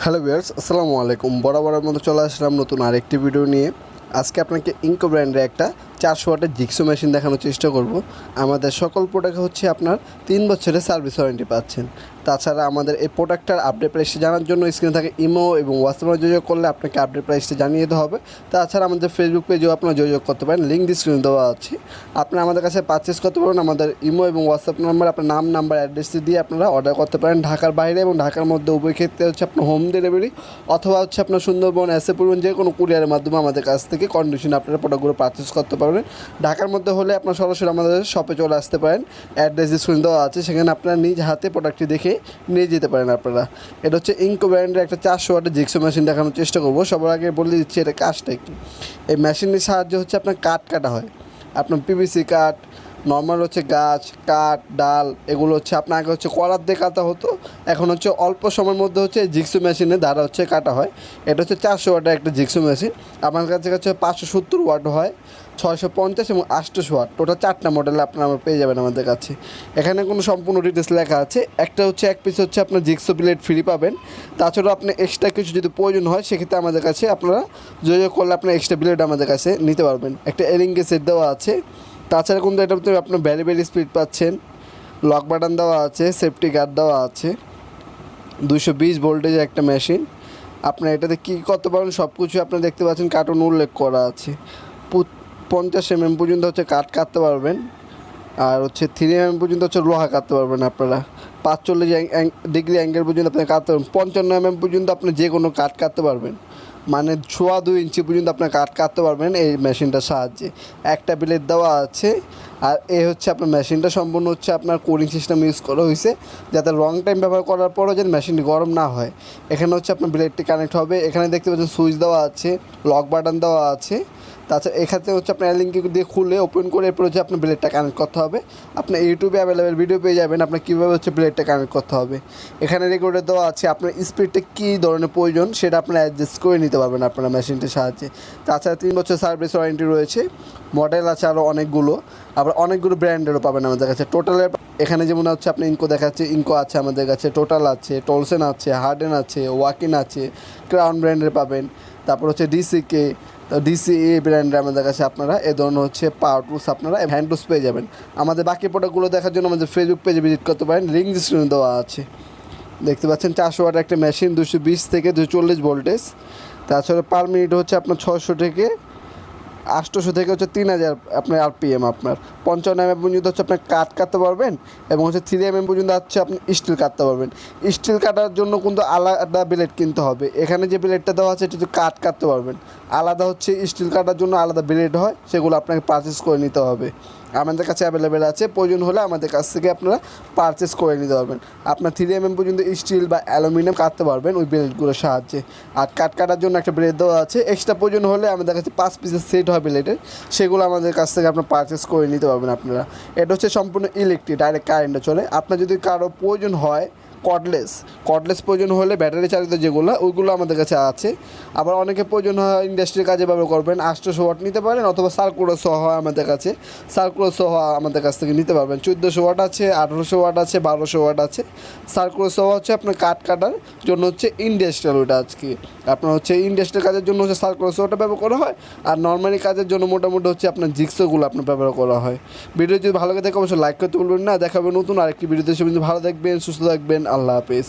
Hello viewers, আসসালামু আলাইকুম। বরাবরের মতো চলে আসলাম নতুন আরেকটি ভিডিও নিয়ে। আজকে আপনাকে ইনকো ব্র্যান্ডের একটা 400 ওয়াটের জিগসো মেশিন দেখানোর চেষ্টা করব। আমাদের সকল প্রোডাক্ট হচ্ছে আপনার 3 বছরের সার্ভিস ওয়ারেন্টি পাচ্ছেন। তাছাড়া আমাদের এই প্রোডাক্টটার আপডেট প্রাইসটা জানার জন্য স্ক্রিনে থাকে ইমো এবং হোয়াটসঅ্যাপে যোগাযোগ করলে আপনাকে আপডেট প্রাইসটা জানিয়ে দিতে হবে। তাছাড়া আমাদের ফেসবুক পেজেও আপনারা যোগাযোগ করতে পারেন, লিঙ্ক ডিসক্রিপশনে দেওয়া আছে। আপনারা আমাদের কাছে পারচেস করতে পারেন। আমাদের ইমো এবং হোয়াটসঅ্যাপ নাম্বার, আপনার নাম, নাম্বার, অ্যাড্রেস দিয়ে আপনারা অর্ডার করতে পারেন। ঢাকার বাইরে এবং ঢাকার মধ্যে উভয় ক্ষেত্রে হচ্ছে আপনার হোম ডেলিভারি অথবা হচ্ছে আপনার সুন্দরবন, এসে পরিবহন, যে কোনো কুরিয়ারের মাধ্যমে আমাদের কাছ থেকে কন্ডিশনে আপনারা প্রোডাক্টগুলো পারচেস করতে পারবেন। ঢাকার মধ্যে হলে আপনার সরাসরি আমাদের শপে চলে আসতে পারেন। অ্যাড্রেস ডিসক্রিপশনে দেওয়া আছে, সেখানে আপনারা নিজ হাতে প্রোডাক্টটি দেখে নিয়ে যেতে পারেন আপনারা। এটা হচ্ছে ইনকো ব্র্যান্ডের একটা 400 ওয়াটের জিগসো মেশিন দেখানোর চেষ্টা করবো। সবার আগে বলে দিচ্ছি এটা কাজটা কি। এই মেশিনের সাহায্যে হচ্ছে আপনার কাঠ কাটা হয়। আপনার পিভিসি কাঠ, নর্মাল হচ্ছে গাছ কাঠ, ডাল, এগুলো হচ্ছে আপনার আগে হচ্ছে কলার দিয়ে কাটা হতো। এখন হচ্ছে অল্প সময়ের মধ্যে হচ্ছে জিগসো মেশিনের দ্বারা হচ্ছে কাটা হয়। এটা হচ্ছে 400 ওয়াটের একটা জিগসো মেশিন। আমার কাছে হচ্ছে 570 ওয়াট হয়, 650 এবং 800 ওয়াট, টোটাল 4টা মডেল আপনারা পেয়ে যাবেন আমাদের কাছে। এখানে কোনো সম্পূর্ণ ডিটেলস লেখা আছে। একটা হচ্ছে এক পিস হচ্ছে আপনার জিগসো প্লেট ফ্রি পাবেন। তাছাড়াও আপনি এক্সট্রা কিছু যদি প্রয়োজন হয় সেক্ষেত্রে আমাদের কাছে আপনারা যোগাযোগ করলে আপনার এক্সট্রা প্লেট আমাদের কাছে নিতে পারবেন। একটা এরিঙ্গে সেট দেওয়া আছে। তাছাড়া কিন্তু এটার ভিতরে আপনার ভ্যারি স্পিড পাচ্ছেন, লক বাটন দেওয়া আছে, সেফটি গার্ড দেওয়া আছে, 220 ভোল্টেজের একটা মেশিন। আপনার এটাতে কী করতে পারেন সব কিছু আপনারা দেখতে পাচ্ছেন, কার্টুন উল্লেখ করা আছে। 50 mm পর্যন্ত হচ্ছে কাঠ কাটতে পারবেন, আর হচ্ছে 3 mm পর্যন্ত হচ্ছে লোহা কাটতে পারবেন আপনারা। 45 ডিগ্রি অ্যাঙ্গেল পর্যন্ত আপনি কাটতে পারবেন। 55 mm পর্যন্ত আপনি যে কোনো কাঠ কাটতে পারবেন, মানে 2.5 ইঞ্চি পর্যন্ত আপনার কাঠ কাটতে পারবেন এই মেশিনটার সাহায্যে। একটা ব্লেড দেওয়া আছে। আর এই হচ্ছে আপনার মেশিনটা সম্পূর্ণ হচ্ছে আপনার কুলিং সিস্টেম ইউজ করা হয়েছে, যাতে লং টাইম ব্যবহার করার পরও যেন মেশিনটি গরম না হয়। এখানে হচ্ছে আপনার ব্লেডটি কানেক্ট হবে। এখানে দেখতে পাচ্ছেন সুইচ দেওয়া আছে, লক বাটন দেওয়া আছে। তাছাড়া এখানে হচ্ছে আপনার লিঙ্ক দিয়ে খুলে ওপেন করে এরপর হচ্ছে আপনার ব্লেডটা কানেক্ট করতে হবে। আপনার ইউটিউবে অ্যাভেলেবেল ভিডিও পেয়ে যাবেন আপনার কীভাবে হচ্ছে ব্লেডটা কানেক্ট করতে হবে। এখানে রেকর্ডে দেওয়া আছে আপনার স্পিডটা কী ধরনের প্রয়োজন সেটা আপনারা অ্যাডজাস্ট করে নিতে পারবেন আপনারা মেশিনটির সাহায্যে। তাছাড়া 3 বছর সার্ভিস ওয়ারেন্টি রয়েছে। মডেল আছে আরও অনেকগুলো, আবার অনেকগুলো ব্র্যান্ডেরও পাবেন আমাদের কাছে। টোটালের এখানে যেমন হচ্ছে আপনি ইনকো দেখাচ্ছে, ইনকো আছে আমাদের কাছে, টোটাল আছে, টলসেন আছে, হার্ডেন আছে, ওয়াকিন আছে, ক্রাউন ব্র্যান্ডের পাবেন। তারপর হচ্ছে ডিসিএ ব্র্যান্ডের আমাদের কাছে আপনারা এ ধরনের হচ্ছে পাওয়ার টুলস আপনারা হ্যান্ড টুলস পেয়ে যাবেন। আমাদের বাকি প্রোডাক্টগুলো দেখার জন্য আমাদের ফেসবুক পেজে ভিজিট করতে পারেন, লিঙ্ক ডিসক্রিপশনে দেওয়া আছে। দেখতে পাচ্ছেন 400 ওয়াটের একটা মেশিন, 220 থেকে 240 ভোল্টেজ। তাছাড়া পার মিনিট হচ্ছে আপনার 600 থেকে 800 থেকে হচ্ছে 3000 আপনার RPM। আপনার 55 mm পর্যন্ত হচ্ছে আপনার কাঠ কাটতে পারবেন, এবং হচ্ছে 3 mm পর্যন্ত হচ্ছে আপনি স্টিল কাটতে পারবেন। স্টিল কাটার জন্য কিন্তু আলাদা ব্লেড কিনতে হবে। এখানে যে ব্লেডটা দেওয়া আছে এটা কাঠ কাটতে পারবেন। আলাদা হচ্ছে স্টিল কাটার জন্য আলাদা ব্লেড হয়, সেগুলো আপনাকে পারচেস করে নিতে হবে। আমাদের কাছে অ্যাভেলেবেল আছে, প্রয়োজন হলে আমাদের কাছ থেকে আপনারা পারচেস করে নিতে পারবেন। আপনার 3 mm পর্যন্ত স্টিল বা অ্যালুমিনিয়াম কাটতে পারবেন ওই ব্লেডগুলোর সাহায্যে। আর কাঠ কাটার জন্য একটা ব্লেড দেওয়া আছে। এক্সট্রা প্রয়োজন হলে আমাদের কাছে 5 পিসের সেট হয় ব্লেডের, সেগুলো আমাদের কাছ থেকে আপনার পারচেস করে নিতে পারবেন আপনারা। এটা হচ্ছে সম্পূর্ণ ইলেকট্রিক, ডাইরেক্ট কারেন্টে চলে। আপনার যদি কারো প্রয়োজন হয় কর্ডলেস প্রয়োজন হলে ব্যাটারি চালিত যেগুলো, ওইগুলো আমাদের কাছে আছে। আবার অনেকে প্রয়োজন হয় ইন্ডাস্ট্রির কাজে ব্যবহার করবেন, 800 ওয়াট নিতে পারেন, অথবা সার্কুলার সহ হয় আমাদের কাছে। সার্কুলার সহ আমাদের কাছ থেকে নিতে পারবেন। 1400 ওয়াট আছে, 1800 ওয়াট আছে, 1200 ওয়াট আছে। সার্কুলার সহ হচ্ছে আপনার কাঠ কাটার জন্য হচ্ছে ইন্ডাস্ট্রিয়াল, ওইটা আজকে আপনার হচ্ছে ইন্ডাস্ট্রিয়াল কাজের জন্য হচ্ছে সার্কুলার সহটা ব্যবহার করা হয়। আর নর্মালি কাজের জন্য মোটামুটি হচ্ছে আপনার জিগসোগুলো আপনার ব্যবহার করা হয়। ভিডিও যদি ভালো লাগে থাকে অবশ্যই লাইক করতে বলবেন না। দেখাবে নতুন আরেকটি ভিডিওতে। সে ভালো থাকবেন, সুস্থ থাকবেন, আল্লাহ হাফেজ।